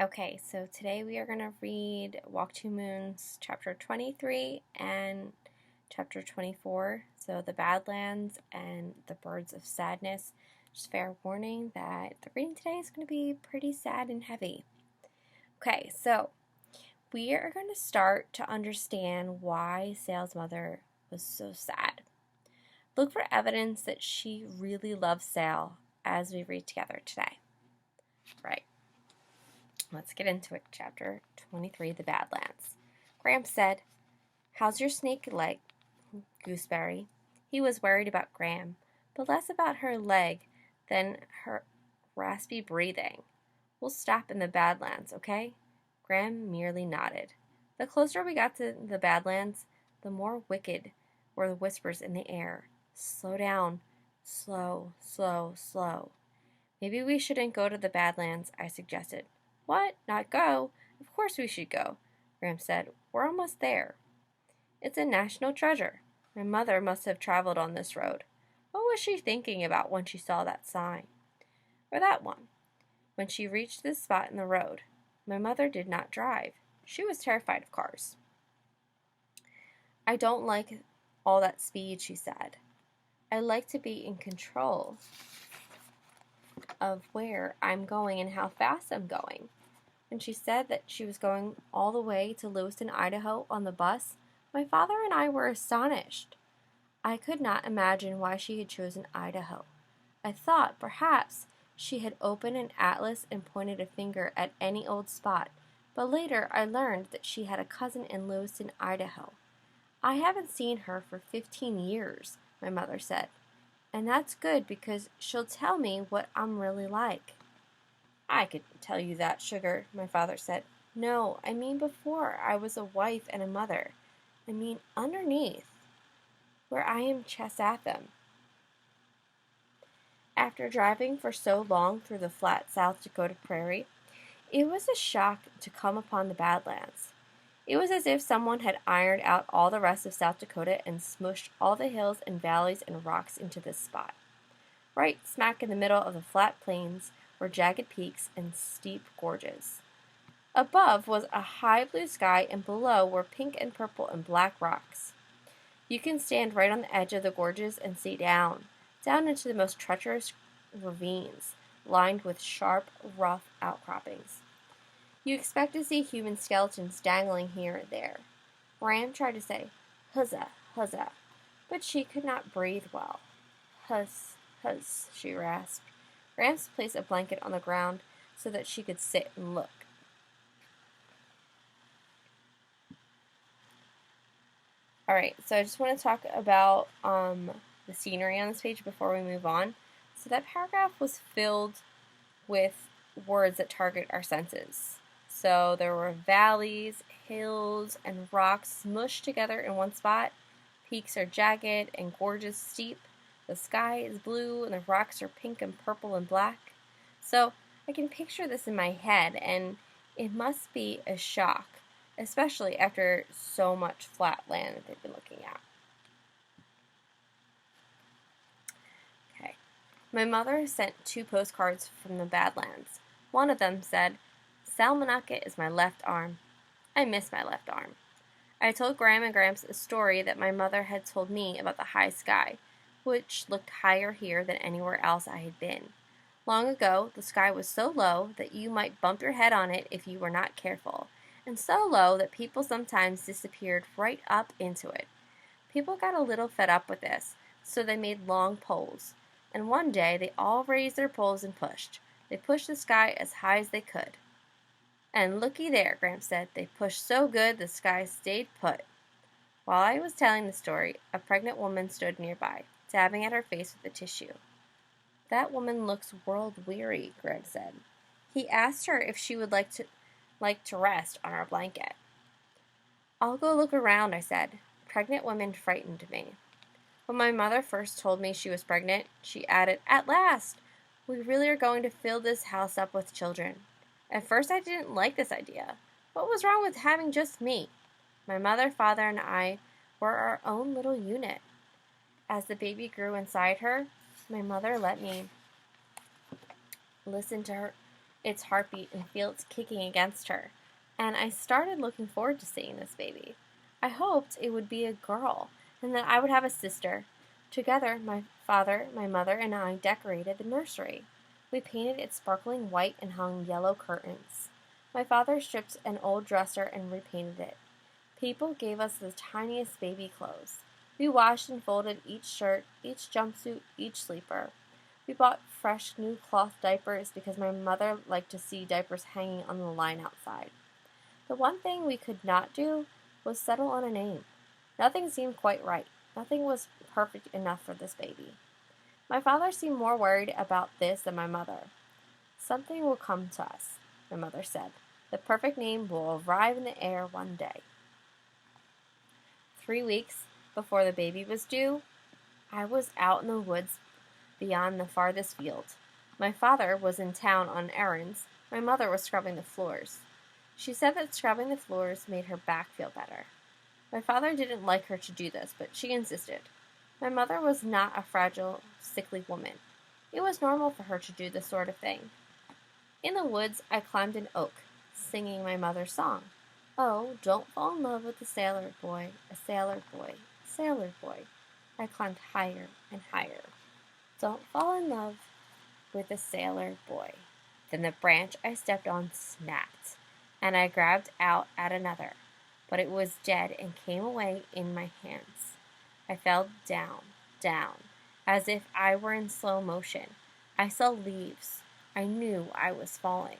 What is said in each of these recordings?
Okay, so today we are going to read Walk Two Moons, chapter 23 and chapter 24. So, the Badlands and the Birds of Sadness. Just fair warning that the reading today is going to be pretty sad and heavy. Okay, so we are going to start to understand why Sail's mother was so sad. Look for evidence that she really loves Sail as we read together today. Right. Let's get into it. Chapter 23, The Badlands. Gramps said, "How's your snake leg, Gooseberry?" He was worried about Gram, but less about her leg than her raspy breathing. "We'll stop in the Badlands, okay?" Gram merely nodded. The closer we got to the Badlands, the more wicked were the whispers in the air. "Slow down. Slow, slow, slow." "Maybe we shouldn't go to the Badlands," I suggested. "What? Not go? Of course we should go," Gramps said. "We're almost there." "It's a national treasure. My mother must have traveled on this road. What was she thinking about when she saw that sign? Or that one?" When she reached this spot in the road, my mother did not drive. She was terrified of cars. "I don't like all that speed," she said. "I like to be in control of where I'm going and how fast I'm going." When she said that she was going all the way to Lewiston, Idaho on the bus, my father and I were astonished. I could not imagine why she had chosen Idaho. I thought perhaps she had opened an atlas and pointed a finger at any old spot, but later I learned that she had a cousin in Lewiston, Idaho. "I haven't seen her for 15 years, my mother said, "and that's good because she'll tell me what I'm really like." "I could tell you that, sugar," my father said. "No, I mean before I was a wife and a mother. I mean underneath, where I am Chesatham." After driving for so long through the flat South Dakota prairie, it was a shock to come upon the Badlands. It was as if someone had ironed out all the rest of South Dakota and smushed all the hills and valleys and rocks into this spot. Right smack in the middle of the flat plains were jagged peaks and steep gorges. Above was a high blue sky, and below were pink and purple and black rocks. You can stand right on the edge of the gorges and see down into the most treacherous ravines, lined with sharp, rough outcroppings. You expect to see human skeletons dangling here and there. Ram tried to say, "Huzzah, huzzah," but she could not breathe well. "Huzz, huzz," she rasped. Gramps placed a blanket on the ground so that she could sit and look. Alright, so I just want to talk about the scenery on this page before we move on. So that paragraph was filled with words that target our senses. So there were valleys, hills, and rocks smushed together in one spot. Peaks are jagged and gorges steep. The sky is blue and the rocks are pink and purple and black. So I can picture this in my head, and it must be a shock, especially after so much flat land that they've been looking at. Okay. My mother sent 2 postcards from the Badlands. One of them said, "Salmonaka is my left arm. I miss my left arm." I told Gram and Gramps a story that my mother had told me about the high sky, which looked higher here than anywhere else I had been. Long ago, the sky was so low that you might bump your head on it if you were not careful, and so low that people sometimes disappeared right up into it. People got a little fed up with this, so they made long poles, and one day they all raised their poles and pushed. They pushed the sky as high as they could. "And looky there," Gramps said. "They pushed so good the sky stayed put." While I was telling the story, a pregnant woman stood nearby, dabbing at her face with a tissue. "That woman looks world-weary," Gramps said. He asked her if she would like to rest on our blanket. "I'll go look around," I said. Pregnant women frightened me. When my mother first told me she was pregnant, she added, "At last! We really are going to fill this house up with children." At first I didn't like this idea. What was wrong with having just me? My mother, father, and I were our own little unit. As the baby grew inside her, my mother let me listen to her its heartbeat and feel its kicking against her, and I started looking forward to seeing this baby. I hoped it would be a girl, and that I would have a sister. Together, my father, my mother, and I decorated the nursery. We painted it sparkling white and hung yellow curtains. My father stripped an old dresser and repainted it. People gave us the tiniest baby clothes. We washed and folded each shirt, each jumpsuit, each sleeper. We bought fresh new cloth diapers because my mother liked to see diapers hanging on the line outside. The one thing we could not do was settle on a name. Nothing seemed quite right. Nothing was perfect enough for this baby. My father seemed more worried about this than my mother. Something will come to us, my mother said. The perfect name will arrive in the air one day. 3 weeks before the baby was due, I was out in the woods beyond the farthest field. My father was in town on errands. My mother was scrubbing the floors. She said that scrubbing the floors made her back feel better. My father didn't like her to do this, but she insisted. My mother was not a fragile, sickly woman. It was normal for her to do this sort of thing. In the woods, I climbed an oak, singing my mother's song. Oh, don't fall in love with a sailor boy, a sailor boy, a sailor boy. I climbed higher and higher. Don't fall in love with a sailor boy. Then the branch I stepped on snapped, and I grabbed out at another, but it was dead and came away in my hands. I fell down, down, as if I were in slow motion. I saw leaves. I knew I was falling.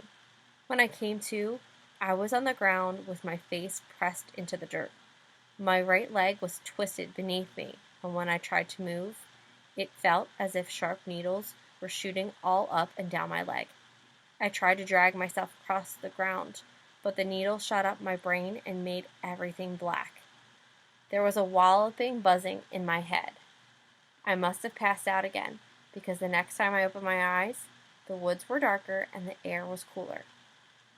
When I came to, I was on the ground with my face pressed into the dirt. My right leg was twisted beneath me, and when I tried to move, it felt as if sharp needles were shooting all up and down my leg. I tried to drag myself across the ground, but the needle shot up my brain and made everything black. There was a walloping buzzing in my head. I must have passed out again, because the next time I opened my eyes, the woods were darker and the air was cooler.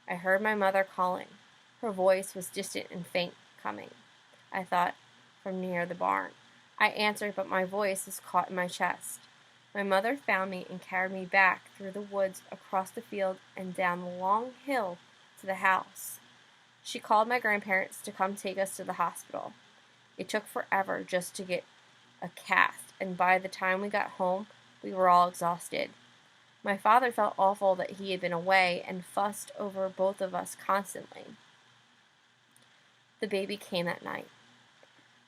I heard my mother calling. Her voice was distant and faint, coming, I thought, from near the barn. I answered, but my voice was caught in my chest. My mother found me and carried me back through the woods, across the field, and down the long hill to the house. She called my grandparents to come take us to the hospital. It took forever just to get a cast, and by the time we got home, we were all exhausted. My father felt awful that he had been away and fussed over both of us constantly. The baby came that night.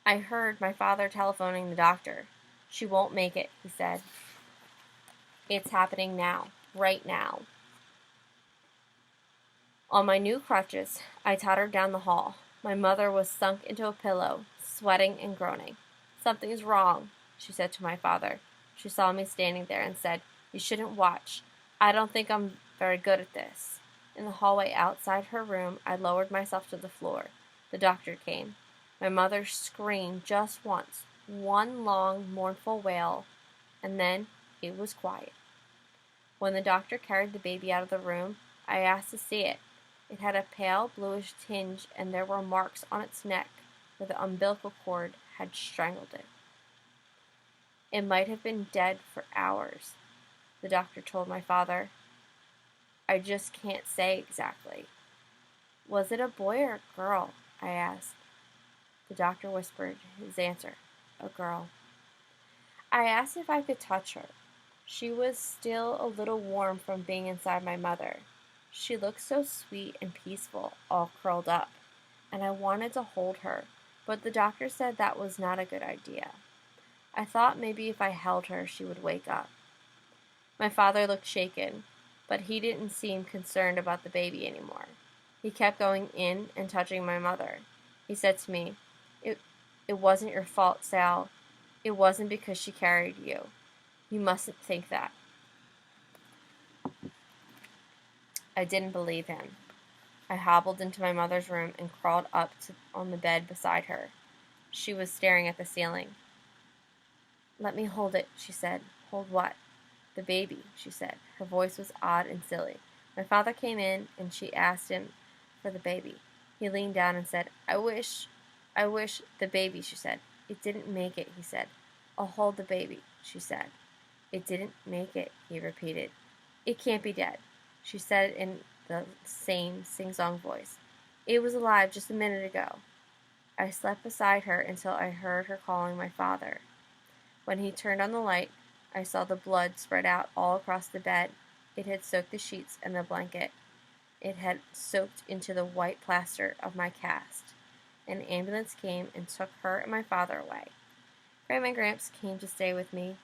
I heard my father telephoning the doctor. She won't make it, he said. It's happening now, right now. On my new crutches, I tottered down the hall. My mother was sunk into a pillow, sweating and groaning. Something's wrong, she said to my father. She saw me standing there and said, You shouldn't watch. I don't think I'm very good at this. In the hallway outside her room, I lowered myself to the floor. The doctor came. My mother screamed just once, one long, mournful wail, and then it was quiet. When the doctor carried the baby out of the room, I asked to see it. It had a pale bluish tinge, and there were marks on its neck where the umbilical cord had strangled it. It might have been dead for hours, the doctor told my father. I just can't say exactly. Was it a boy or a girl? I asked. The doctor whispered his answer, a girl. I asked if I could touch her. She was still a little warm from being inside my mother. She looked so sweet and peaceful, all curled up, and I wanted to hold her, but the doctor said that was not a good idea. I thought maybe if I held her, she would wake up. My father looked shaken, but he didn't seem concerned about the baby anymore. He kept going in and touching my mother. He said to me, It wasn't your fault, Sal. It wasn't because she carried you. You mustn't think that. I didn't believe him. I hobbled into my mother's room and crawled up on the bed beside her. She was staring at the ceiling. Let me hold it, she said. Hold what? The baby, she said. Her voice was odd and silly. My father came in, and she asked him for the baby. He leaned down and said, I wish, the baby, she said. It didn't make it, he said. I'll hold the baby, she said. It didn't make it, he repeated. It can't be dead. she said in the same sing-song voice. "It was alive just a minute ago." I slept beside her until I heard her calling my father. When he turned on the light, I saw the blood spread out all across the bed. It had soaked the sheets and the blanket. It had soaked into the white plaster of my cast. An ambulance came and took her and my father away. Gram and Gramps came to stay with me.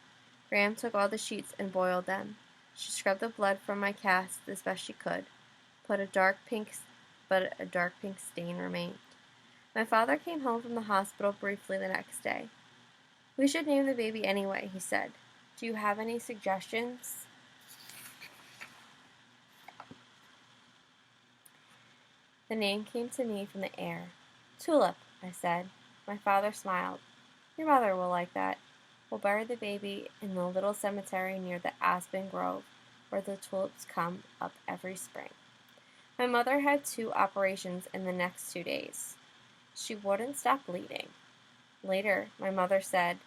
Gram took all the sheets and boiled them. She scrubbed the blood from my cast as best she could, but a dark pink stain remained. My father came home from the hospital briefly the next day. "We should name the baby anyway," he said. "Do you have any suggestions?" The name came to me from the air. "Tulip," I said. My father smiled. "Your mother will like that. We'll bury the baby in the little cemetery near the aspen grove, where the tulips come up every spring." My mother had 2 operations in the next 2 days. She wouldn't stop bleeding. Later, my mother said,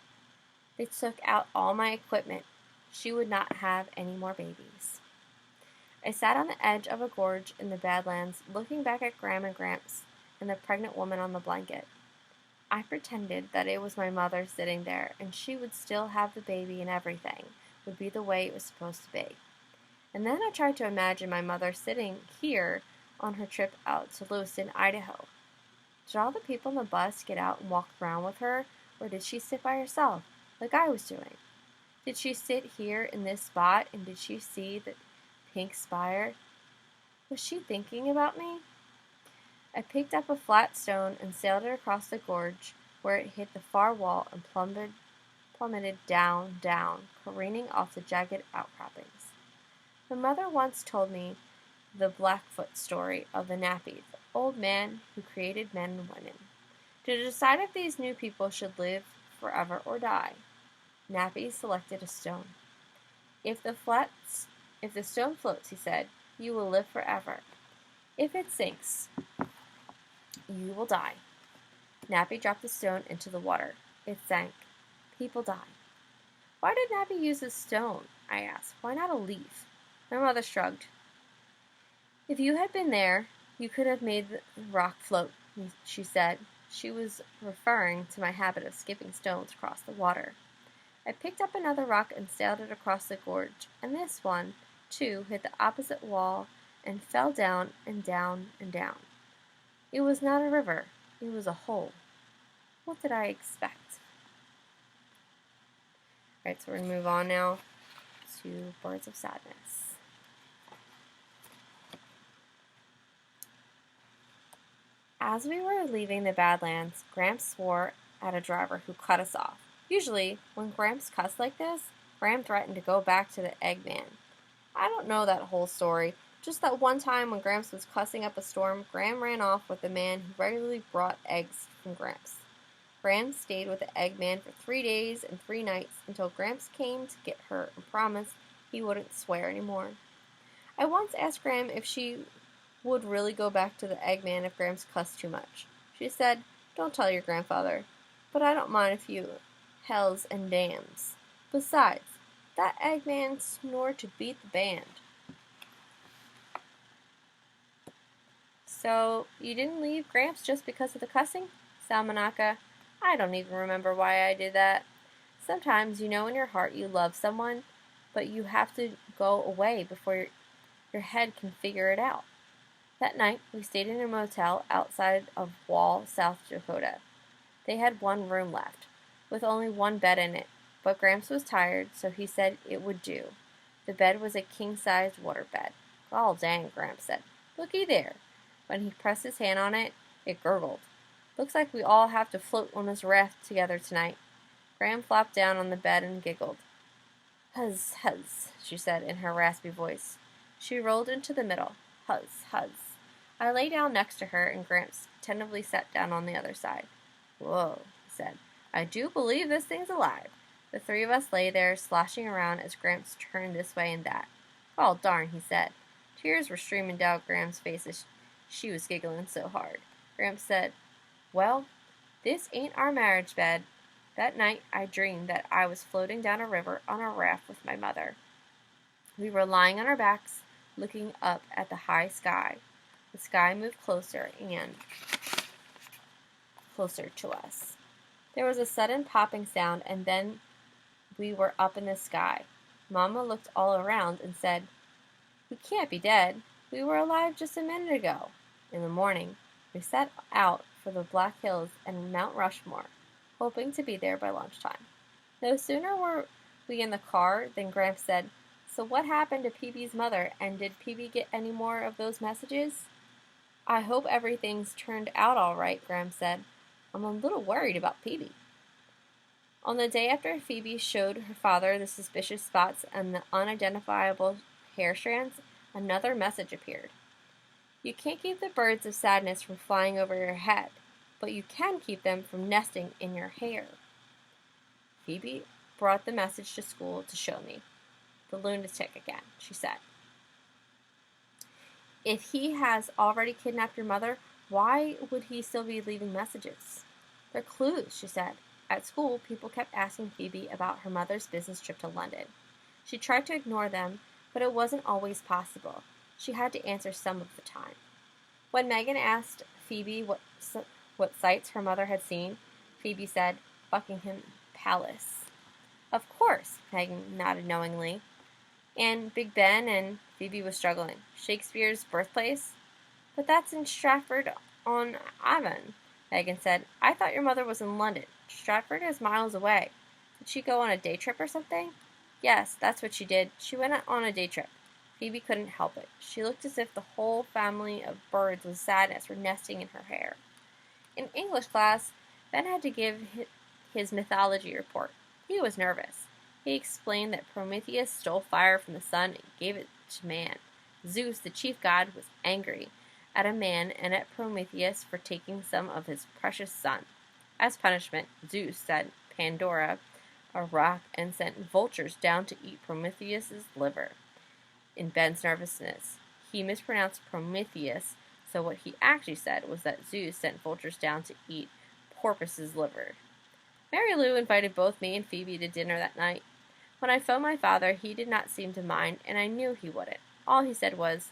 "They took out all my equipment. She would not have any more babies." I sat on the edge of a gorge in the Badlands, looking back at Gram and Gramps and the pregnant woman on the blanket. I pretended that it was my mother sitting there, and she would still have the baby and everything would be the way it was supposed to be. And then I tried to imagine my mother sitting here on her trip out to Lewiston, Idaho. Did all the people on the bus get out and walk around with her, or did she sit by herself, like I was doing? Did she sit here in this spot, and did she see the pink spire? Was she thinking about me? I picked up a flat stone and sailed it across the gorge, where it hit the far wall and plummeted down, careening off the jagged outcroppings. My mother once told me the Blackfoot story of the Napi, the old man who created men and women, to decide if these new people should live forever or die. Napi selected a stone. If the stone floats," he said, "you will live forever. If it sinks, you will die." Napi dropped the stone into the water. It sank. People died. "Why did Napi use a stone?" I asked. "Why not a leaf?" My mother shrugged. "If you had been there, you could have made the rock float," she said. She was referring to my habit of skipping stones across the water. I picked up another rock and sailed it across the gorge, and this one, too, hit the opposite wall and fell down and down and down. It was not a river. It was a hole. What did I expect? Alright, so we're going to move on now to Birds of Sadness. As we were leaving the Badlands, Gramps swore at a driver who cut us off. Usually, when Gramps cussed like this, Gram threatened to go back to the Eggman. I don't know that whole story, just that one time when Gramps was cussing up a storm, Gram ran off with the man who regularly brought eggs from Gramps. Gram stayed with the Eggman for 3 days and 3 nights until Gramps came to get her and promised he wouldn't swear anymore. I once asked Gram if she would really go back to the Eggman if Gramps cussed too much. She said, "Don't tell your grandfather, but I don't mind if you hells and damns. Besides, that Eggman snored to beat the band." "So, you didn't leave Gramps just because of the cussing?" Salmanaka. "I don't even remember why I did that. Sometimes you know in your heart you love someone, but you have to go away before your head can figure it out." That night, we stayed in a motel outside of Wall, South Dakota. They had 1 room left, with only 1 bed in it, but Gramps was tired, so he said it would do. The bed was a king-sized waterbed. "Gol dang," Gramps said. "Looky there." When he pressed his hand on it, it gurgled. "Looks like we all have to float on this raft together tonight." Gram flopped down on the bed and giggled. "Huzz, huzz," she said in her raspy voice. She rolled into the middle. "Huzz, huzz." I lay down next to her, and Gramps tentatively sat down on the other side. "Whoa," he said. "I do believe this thing's alive." The 3 of us lay there, sloshing around as Gramps turned this way and that. "Oh, darn," he said. Tears were streaming down Gramps' face as she was giggling so hard. Gramps said, "Well, this ain't our marriage bed." That night, I dreamed that I was floating down a river on a raft with my mother. We were lying on our backs, looking up at the high sky. The sky moved closer and closer to us. There was a sudden popping sound, and then we were up in the sky. Mama looked all around and said, "We can't be dead. We were alive just a minute ago." In the morning, we set out for the Black Hills and Mount Rushmore, hoping to be there by lunchtime. No sooner were we in the car than Gramps said, "So what happened to Peebee's mother, and did Peebee get any more of those messages?" "I hope everything's turned out all right," Gramps said. "I'm a little worried about Peebee." On the day after Phoebe showed her father the suspicious spots and the unidentifiable hair strands, another message appeared. "You can't keep the birds of sadness from flying over your head, but you can keep them from nesting in your hair." Phoebe brought the message to school to show me. "The lunatic again," she said. "If he has already kidnapped your mother, why would he still be leaving messages?" "They're clues," she said. At school, people kept asking Phoebe about her mother's business trip to London. She tried to ignore them, but it wasn't always possible. She had to answer some of the time. When Megan asked Phoebe what sights her mother had seen, Phoebe said, "Buckingham Palace." "Of course," Megan nodded knowingly. "And Big Ben," and Phoebe was struggling. "Shakespeare's birthplace?" "But that's in Stratford-on-Avon," Megan said. "I thought your mother was in London. Stratford is miles away. Did she go on a day trip or something?" "Yes, that's what she did. She went on a day trip." Phoebe couldn't help it. She looked as if the whole family of birds with sadness were nesting in her hair. In English class, Ben had to give his mythology report. He was nervous. He explained that Prometheus stole fire from the sun and gave it to man. Zeus, the chief god, was angry at a man and at Prometheus for taking some of his precious sun. As punishment, Zeus sent Pandora a rock and sent vultures down to eat Prometheus's liver. In Ben's nervousness, he mispronounced Prometheus, so what he actually said was that Zeus sent vultures down to eat porpoise's liver. Mary Lou invited both me and Phoebe to dinner that night. When I phoned my father, he did not seem to mind, and I knew he wouldn't. All he said was,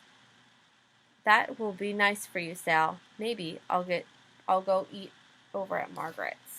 "That will be nice for you, Sal. Maybe I'll go eat over at Margaret's."